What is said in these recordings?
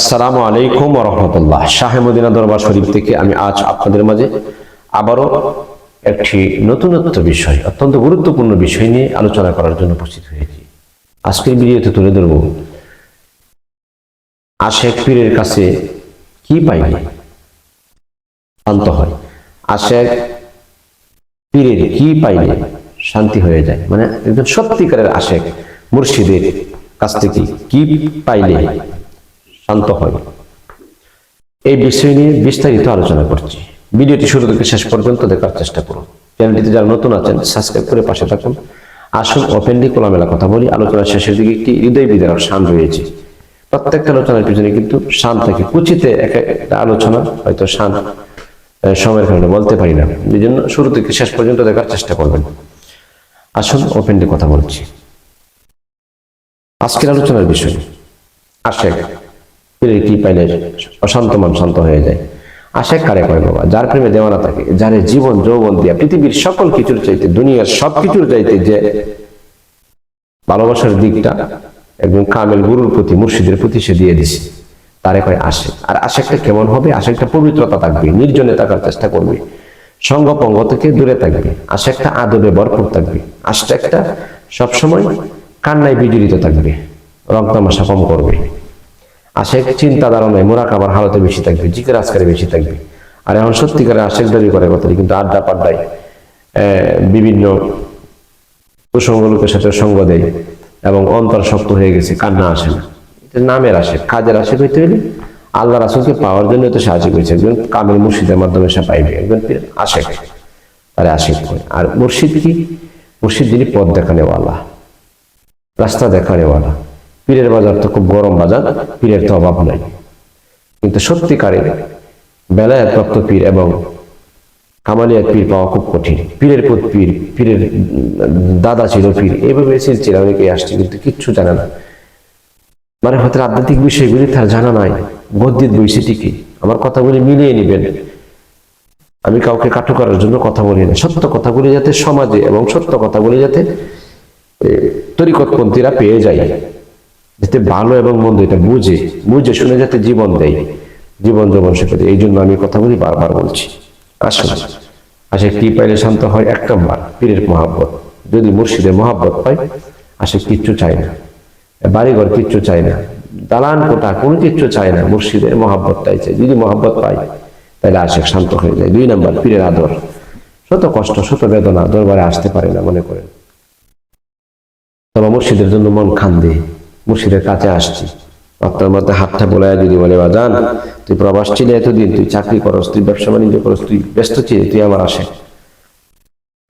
আসসালামু আলাইকুম ওয়া রাহমাতুল্লাহ। শাহে মদিনা দরবার শরীফ থেকে আমি আজ আপনাদের মাঝে আবারও একটি নতুনত্ব বিষয়, অত্যন্ত গুরুত্বপূর্ণ বিষয় নিয়ে আলোচনা করার জন্য উপস্থিত হয়েছি। আজকের ভিডিওতে তুলে ধরব আশেক পীরের কাছে কি পাইলে শান্ত হয়, আশেক পীরের কি পাইলে শান্তি হয়ে যায়, মানে একজন সত্যিকারের আশেক মুর্শিদের কাছ থেকে কি পাইলে শান্ত হয়, এই বিষয় নিয়ে বিস্তারিত আলোচনা করছি। ভিডিওটি শুরু থেকে শেষ পর্যন্ত দেখার চেষ্টা করুন। চ্যানেলটিতে যারা নতুন আছেন সাবস্ক্রাইব করে পাশে থাকুন। আসুন ওপেনলি খোলামেলা কথা বলি। আলোচনার শেষের দিকে একটি হৃদয় বিদারক শান রয়েছে। প্রত্যেকটা আলোচনার পিছনে কিন্তু শান থাকে। কুচিতে একটা আলোচনা হয়তো শান সময়ের কারণে বলতে পারি না, এই জন্য শুরু থেকে শেষ পর্যন্ত দেখার চেষ্টা করবেন। আসুন ওপেনলি কথা বলছি। আজকের আলোচনার বিষয় আশেক পীরের কি পাইলে অশান্ত মন শান্ত হয়ে যায়। আশেক কারে কয় বাবা? যার প্রেমে দেওয়ানা থাকে, যার জীবন যৌবন দিয়া পৃথিবীর সকল কিছুর চাইতে, দুনিয়ার সব কিছুর চাইতে যে ভালোবাসার দিকটা একজন কামেল গুরুর প্রতি, মুর্শিদের প্রতি সে দিয়ে দিছে, তারে কয় আশেক। আর আশেকটা কেমন হবে? আশেকটা পবিত্রতা থাকবে, নির্জনে থাকার চেষ্টা করবে, সঙ্গ পঙ্গ থেকে দূরে থাকবে, আশেকটা আদবে ভরপুর থাকবে, আশেকটা সবসময় কান্নায় বিজড়িত থাকবে, রং তামাশা কম করবে, আশেক চিন্তা ধারণায় মুরাকাবার হালতে বেশি থাকবে, জিকির আজকারে বেশি থাকবে। আর এখন সত্যিকারে আশেক দাবি করে কথা, কিন্তু আড্ডা পাড্ডায় বিভিন্ন প্রসঙ্গ লোকের সাথে সঙ্গ দেয় এবং অন্তর শক্ত হয়ে গেছে, কান্না আসে না। এটা নামের আশেক। কাজের আশেক হইতে হলে আল্লাহ রাসূলকে পাওয়ার জন্য তো সে আশেক হয়েছে। একজন কামেল মুর্শিদের মাধ্যমে সে পাইবে, একজন আশেক, তারে আশেক হয়। আর মুর্শিদ কি? মুর্শিদ যিনি পথ দেখানেওয়ালা, রাস্তা দেখানেওয়ালা। পীরের বাজার তো খুব গরম বাজার, পীরের তো অভাব নাই, কিন্তু সত্যিকারের বেলায়েত প্রাপ্ত পীর এবং কামালিয়াত পীর পাওয়া খুব কঠিন। পীরের পথ পীর, পীরের দাদা ছিল পীর, এইভাবে সিলসিল অনেকে আসছে কিন্তু কিচ্ছু জানে না। মানে হয়তো আধ্যাত্মিক বিষয়গুলি তার জানা নাই, গদ্যিত বইছে ঠিকই। আমার কথাগুলি মিলিয়ে নিবেন, আমি কাউকে কাটু করার জন্য কথা বলি না। সত্য কথাগুলি যাতে সমাজে এবং সত্য কথাগুলি যাতে তরিকতপন্থীরা পেয়ে যায়, যাতে ভালো এবং মন্দ এটা বুঝে শুনে যাতে জীবন দেয়, জীবন যৌবন শেখে। এই জন্য আমি কথাগুলি বারবার বলছি। আসলে আশেক কি পাইলে শান্ত হয়? এক নম্বর, পীরের মহাব্বত। যদি মুর্শিদের মহাব্বত পায়, আশেক কিচ্ছু চায় না, বাড়িঘর কিচ্ছু চায় না, দালান কোটা কোনো কিচ্ছু চায় না, মুর্শিদের মহাব্বতটাই চাই। যদি মহাব্বত পায় তাহলে আশেক শান্ত হয়ে যায়। দুই নম্বর, পীরের আদর। শত কষ্ট শত বেদনা দরবারে আসতে পারে না মনে করেন, তবে মুর্শিদের জন্য মন খান্দে, মুর্শিদের কাছে আসছি, আপনার মধ্যে হাতটা বোলায় যদি বলে, বাজান তুই প্রবাস ছিলে এতদিন, তুই চাকরি করস, তুই ব্যবসা বাণিজ্য করস, তুই ব্যস্ত ছিলি, তুই আমার আশেক।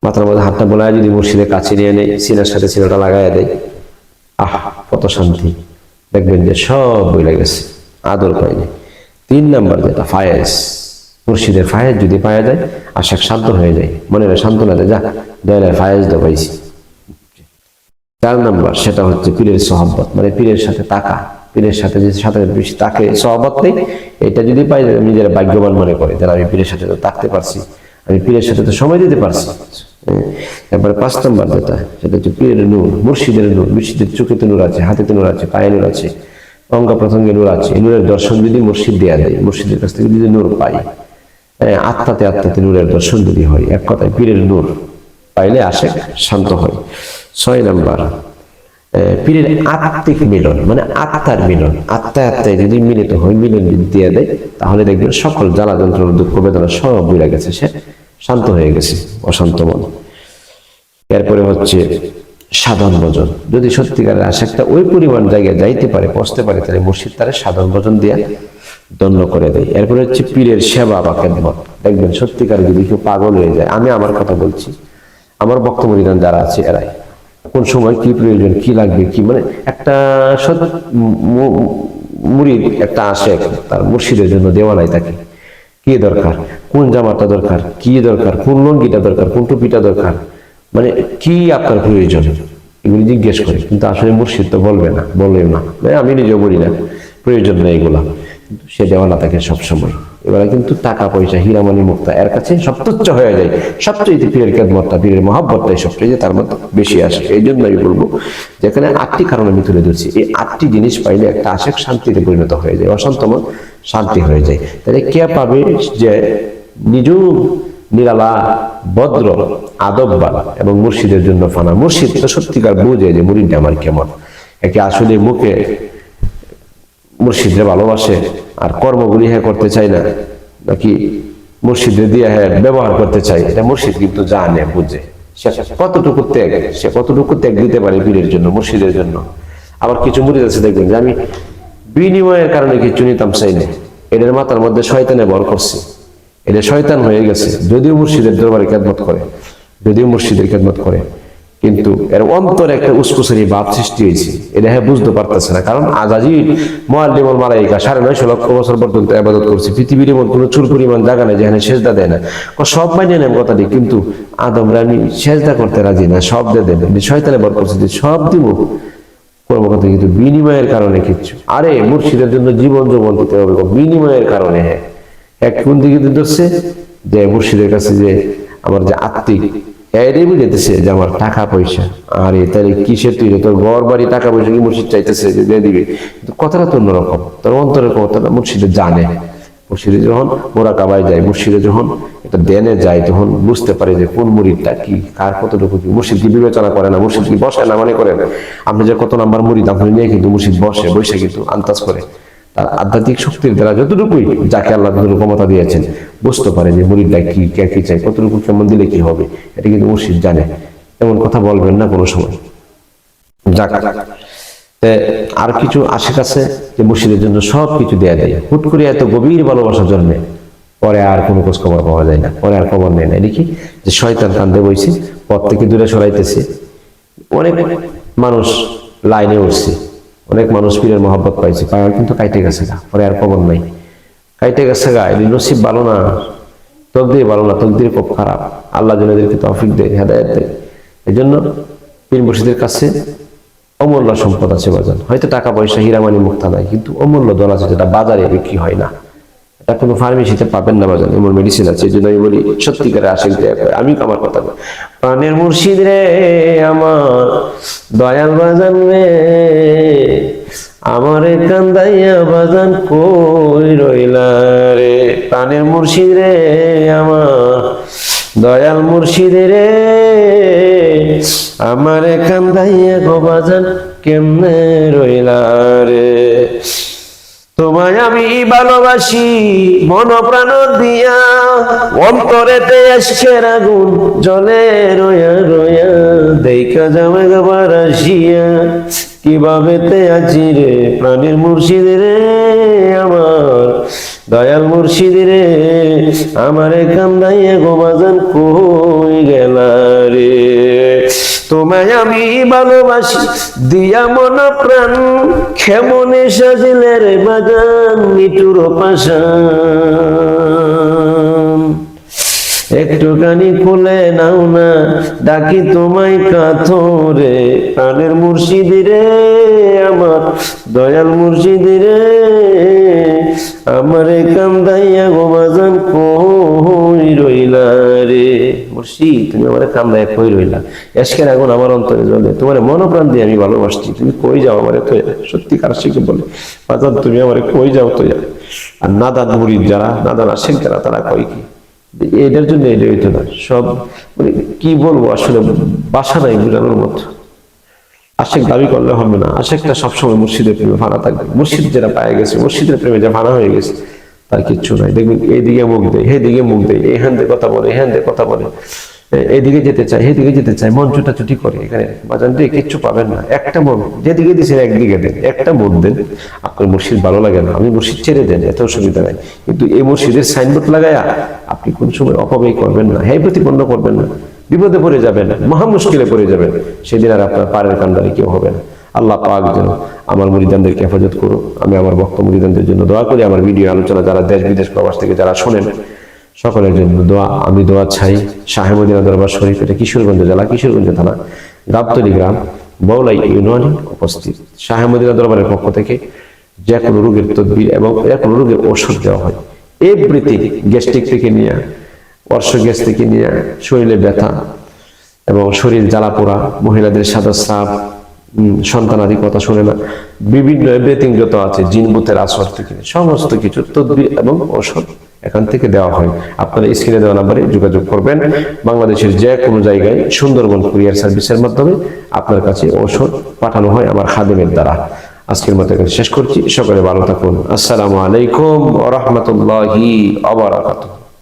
মাথার মধ্যে হাতটা বোলায় যদি মুর্শিদের কাছে নিয়ে নেই, সিনার সাথে সিনাটা লাগাইয়া দেয়, আহ কত শান্তি, দেখবেন যে সব বইলে গেছে, আদর পাইনি। তিন নম্বর যেটা ফায়েজ, মুর্শিদের ফায়েজ যদি পাওয়া যায়, আশেক শান্ত হয়ে যায়, মনে হয় সান্ত্বনা দেয়, যা দেয় ফায়েজ দা পাইছি। চার নম্বর, সেটা হচ্ছে পীরের সহবত, মানে পীরের সাথে তাকা, পীরের সাথে যে সাথে বেশি তাকে সহবত নেই, এটা যদি পাই নিজেরা ভাগ্যবান মনে করে, যারা আমি পীরের সাথে তো থাকতে পারছি, আমি পীরের সাথে তো সময় দিতে পারছি। এরপরে পাঁচ নম্বর যেটা, সেটা হচ্ছে পীরের নূর, মুর্শিদের নূর। মুর্শিদের চোখেতে নূর আছে, হাতেতে নূর আছে, পায়ে নূর আছে, অঙ্গ প্রত্যঙ্গে নূর আছে। এই নূরের দর্শন যদি মুর্শিদ দেয়া দেয়, মুর্শিদের কাছ থেকে যদি নূর পাই, আত্মাতে আত্মাতে নূরের দর্শন যদি হয়, এক কথায় পীরের নূর পাইলে আশেক শান্ত হয়। ছয় নম্বর, পীরের আত্মিক মিলন, মানে আত্মার মিলন, আত্মায় আত্মায় যদি মিলিত হয়, মিলন দিয়ে দেয়, তাহলে দেখবেন সকল জ্বালা যন্ত্রণা দুঃখ বেদনা সব বুঝে গেছে, সে শান্ত হয়ে গেছে, অশান্ত মন। এরপরে হচ্ছে সাধন ভজন। যদি সত্যিকারের আশেকটা ওই পরিমাণ জায়গায় যাইতে পারে, পৌঁছতে পারে, তাহলে মুর্শিদ তারে সাধন ভজন দিয়ে দণ্ড করে দেয়। এরপরে হচ্ছে পীরের সেবা বা খেদমত। দেখবেন সত্যিকার যদি কেউ পাগল হয়ে যায়, আমি আমার কথা বলছি, আমার বক্তব্য বিধান যারা আছে এরাই, কোন সময় কি প্রয়োজন, কি লাগবে, কি মানে একটা মুরিদ, একটা আশেক তার মুর্শিদের জন্য দেওয়ানাই থাকে, কি দরকার, কোন জামাটা দরকার, কি দরকার, কোন লঙ্গিটা দরকার, কোন টুপিটা দরকার, মানে কি আপনার প্রয়োজন, এগুলি জিজ্ঞেস করে। কিন্তু আসলে মুর্শিদ তো বলবে না, বলবেও না, আমি নিজেও বলি না, প্রয়োজন নেই এগুলা, সে দেওয়ানা থাকে সবসময়। এবারে কিন্তু টাকা পয়সা হীরামণি মুক্তা এর কাছে সব তুচ্ছ হয়ে যায়। সবচেয়ে পীরের খেদমতটা, পীরের মহব্বতটাই সবচেয়ে তার মধ্যে বেশি আসে। এই জন্য আমি বলবো যেখানে 8টি কারণ আমি তুলে ধরছি, এই 8টি জিনিস পাইলে একটা আশেক শান্তিতে পরিণত হয়ে যায়, অশান্ত মন শান্তি হয়ে যায়। তাহলে কে পাবে? যে নিজেও নিরালা, ভদ্র, আদববান এবং মুর্শিদের জন্য ফানা। মুর্শিদ তো সত্যিকার বুঝে যে মুরিদটা আমার কেমন, একে আসলে মুখে মুর্শিদরে ভালোবাসে আর কর্মগুলি হ্যাঁ করতে চায় না, নাকি মুর্শিদরে দিয়ে হ্যাঁ ব্যবহার করতে চায়, এটা মুর্শিদ কিন্তু জানে, বুঝে। সে কতটুকু ত্যাগ দিতে পারে পীরের জন্য, মুর্শিদের জন্য। আবার কিছু মুরিদ আছে দেখবেন যে আমি বিনিময়ের কারণে কিছু নিতাম চাই না, এদের মাথার মধ্যে শয়তানে ভর করছে, এটা শয়তান হয়ে গেছে। যদিও মুর্শিদের দরবারে খেদমত করে, যদিও মুর্শিদের খেদমত করে, কিন্তু এর অন্তরে একটা উস্কুসারি ভাব সৃষ্টি হয়েছে, এটা হ্যাঁ বুঝতে পারতেছে না। কারণ আজাজির মুআল্লিমুল মালাইকা 9.5 লক্ষ বছর পর্যন্ত ইবাদত করছে, পৃথিবীর এমন কোনো চুর পরিমাণ জায়গা নেই যেখানে সেজদা দেয় না। সব মাইনে নেন কথাটি, কিন্তু আদম রানী সেজদা করতে রাজি না, সব দিয়ে দেন। শয়তানে ভর করছে যে সব দিব কর্মকর্তা, কিন্তু বিনিময়ের কারণে কিচ্ছু। আরে মুর্শিদের জন্য জীবন যৌবন দিতে হবে, বিনিময়ের কারণে। হ্যাঁ, এক কোন দিকে ধরছে যে মুর্শিদের কাছে যে আমার যে আত্মিক এটাই বুঝাইতেছে যে আমার টাকা পয়সা। আরে তাহলে কিসের তুই, তোর ঘর বাড়ি টাকা পয়সা কি মুর্শিদ চাইতেছে যে দিয়ে দিবে? কিন্তু কথাটা তো অন্যরকম, তোর অন্তরের কথাটা মুর্শিদে জানে। মুর্শিদে যখন মোরাকাবায় যায়, মুর্শিদে যখন এটা দেনে যায়, তখন বুঝতে পারে যে কোন মুরিদটা কি, কার কতটুকু কি। মুর্শিদ কি বিবেচনা করে না, মুর্শিদ কি বসে না মানে করে না। আপনি যে কত নাম্বার মুরিদ আপনি নিয়ে কিন্তু মুর্শিদ বসে কিন্তু আন্দাজ করে, তার আধ্যাত্মিক শক্তির দ্বারা যতটুকুই যাকে আল্লাহ যতটুকু ক্ষমতা দিয়েছেন বুঝতে পারে যে মুরিদটা কি, কে কি চাই, কতটুকু কেমন দিলে কি হবে, এটা কিন্তু মুর্শিদ জানে। এমন কথা বলবেন না কোনো সময়। যাক, আর কিছু আশেক আছে যে মুর্শিদের জন্য সব কিছু দেয়া দেয়, হুট করে এত গভীর ভালোবাসার জন্য পরে আর কোনো খোঁজ খবর পাওয়া যায় না, পরে আর খবর নেয় না। দেখি যে শয়তান কান্দে বইছে, পথ থেকে দূরে সরাইতেছে। অনেক মানুষ লাইনে উঠছে, অনেক মানুষ পীরের মহব্বত পাইছে, পাওয়া কিন্তু কাইটে গেছে গা, পরে আর খবর নাই, কাইটে গেছে গা। এই নসিব ভালো না, তকদির ভালো না, তকদির খুব খারাপ। আল্লাহ যেন এদেরকে তৌফিক দেয়, হেদায়েত দেয়। এই জন্য পীর মুর্শিদের কাছে অমূল্য সম্পদ আছে বাজার। হয়তো টাকা পয়সা হীরামণি মুক্তা নাই, কিন্তু অমূল্য দল আছে যেটা বাজারে বিক্রি হয় না, এটা কোনো ফার্মেসিতে পাবেন না বাজার, এমন মেডিসিন আছে। এই জন্য আমি বলি সত্যিকারে আশেক দেয়া, আমি আমার কথা বলি, প্রাণের মুর্শিদ রে আমার দয়াল বাজান রে, আমারে কান্দাইয়া বাজান কই রইলা রে। প্রাণের মুর্শিদ রে আমার দয়াল মুর্শিদ রে, আমারে কান্দাইয়া গো বাজান কেমনে রইলা রে। তোমায় আমি ভালোবাসি মন প্রাণ দিয়া, অন্তরেতে আজকের আগুন জ্বলে রয়া রয়া, দেখা যাবে একবার আসিয়া কিভাবে তে আছি রে। প্রাণের মুর্শিদ রে আমার দয়াল মুর্শিদ রে, আমারে কান্দাইয়া গো বাজান কই গেলা রে। তোমায় আমি ভালোবাসি দিয়া মন প্রাণ, কেমনে সাজিলে রে বাজান নিটুর পাশান। একটুখানি খুলে নাও না, ডাকি তোমায় কাতরে। প্রাণের মুর্শিদ রে আমার দয়াল মুর্শিদ রে, আমারে কান্দাইয়া গো বাজান কই রইলা রে। মুর্শিদ তুমি আমারে কান্দাইয়া কই রইলা, এসকের আগুন আমার অন্তরে জ্বলে, তোমার মনপ্রাণ দিয়ে আমি ভালোবাসছি, তুমি কই যাও আমারে তো। সত্যিকার আশিকে বলে বাজান তুমি আমারে কই যাও তো। আর নাদান মুরিদ যারা, নাদান আশেক যারা, তারা কই কি এটার জন্য এটা হইতো না। সব মানে কি বলবো আসলে বাসা নাই বোঝানোর মতো। আশেক দাবি করলে হবে না, আশেকটা সবসময় মুর্শিদের প্রেমে ফানা থাকবে। মুর্শিদ যারা পায়ে গেছে, মুর্শিদের প্রেমে যা ফানা হয়ে গেছে, তার কিচ্ছু নাই। দেখবেন এইদিকে মুখ দেয়, সেদিকে মুখ দেয়, এখান দিয়ে কথা বলে, এখান দিয়ে কথা বলে, এদিকে যেতে চায়, সেদিকে যেতে চায়, মন ছুটাছুটি করে। এখানে বাজান দিয়ে কিচ্ছু পাবেন না। একটা মন যেদিকে দিচ্ছেন একদিকে দেন, একটা মন দেন। আপনার মুর্শিদ ভালো লাগে না, আমি মুর্শিদ ছেড়ে দেন, এত অসুবিধা নাই। কিন্তু এই মুর্শিদের সাইনবোর্ড লাগায়া আপনি কোন সময় অপব্যয় করবেন না, হ্যাঁ প্রতিপন্ন করবেন না, বিপদে পড়ে যাবেন না, মহা মুশকিলে পড়ে যাবেন, সেদিন আর আপনার পাড়ের কান্ডারি কেউ হবে না। আল্লাহ পাক যেন আমার মুরিদানদেরকে হেফাজত করুন। আমি আমার ভক্ত মুরিদানদের জন্য দোয়া করি। আমার ভিডিও আলোচনা যারা দেশ বিদেশ প্রবাস থেকে যারা শোনেন, সকলের জন্য দোয়া, আমি দোয়া চাই। শাহে মদিনা দরবার শরীফ, এটা কিশোরগঞ্জ জেলা, কিশোরগঞ্জ থানা, গাবতলী গ্রাম, বৌলাই ইউনিয়নে উপস্থিত। শাহে মদিনা দরবারের পক্ষ থেকে যে কোনো রোগের তদবির এবং যে কোনো রোগের ঔষধ দেওয়া হয়। এভরিথিং, গ্যাস্ট্রিক থেকে নিয়ে অর্শ গ্যাস থেকে নিয়ে শরীরে ব্যথা এবং শরীর জ্বালা পোড়া, মহিলাদের সাদা স্রাব, সন্তানাদি কথা শুনে না, বিভিন্ন এভরিথিং যত আছে, জিনবুতের আসর থেকে সমস্ত কিছু তদবির এবং ঔষধ এখান থেকে দেওয়া হয়। আপনারা স্ক্রিনে দেওয়া নাম্বারে যোগাযোগ করবেন। বাংলাদেশের যে কোনো জায়গায় সুন্দরবন কুরিয়ার সার্ভিসের মাধ্যমে আপনার কাছে ঔষধ পাঠানো হয় আমার খাদেমের দ্বারা। আজকের মতো এখানে শেষ করছি। সকলে ভালো থাকুন। আসসালামু আলাইকুম ওয়া রাহমাতুল্লাহি ওয়া বারাকাতুহু।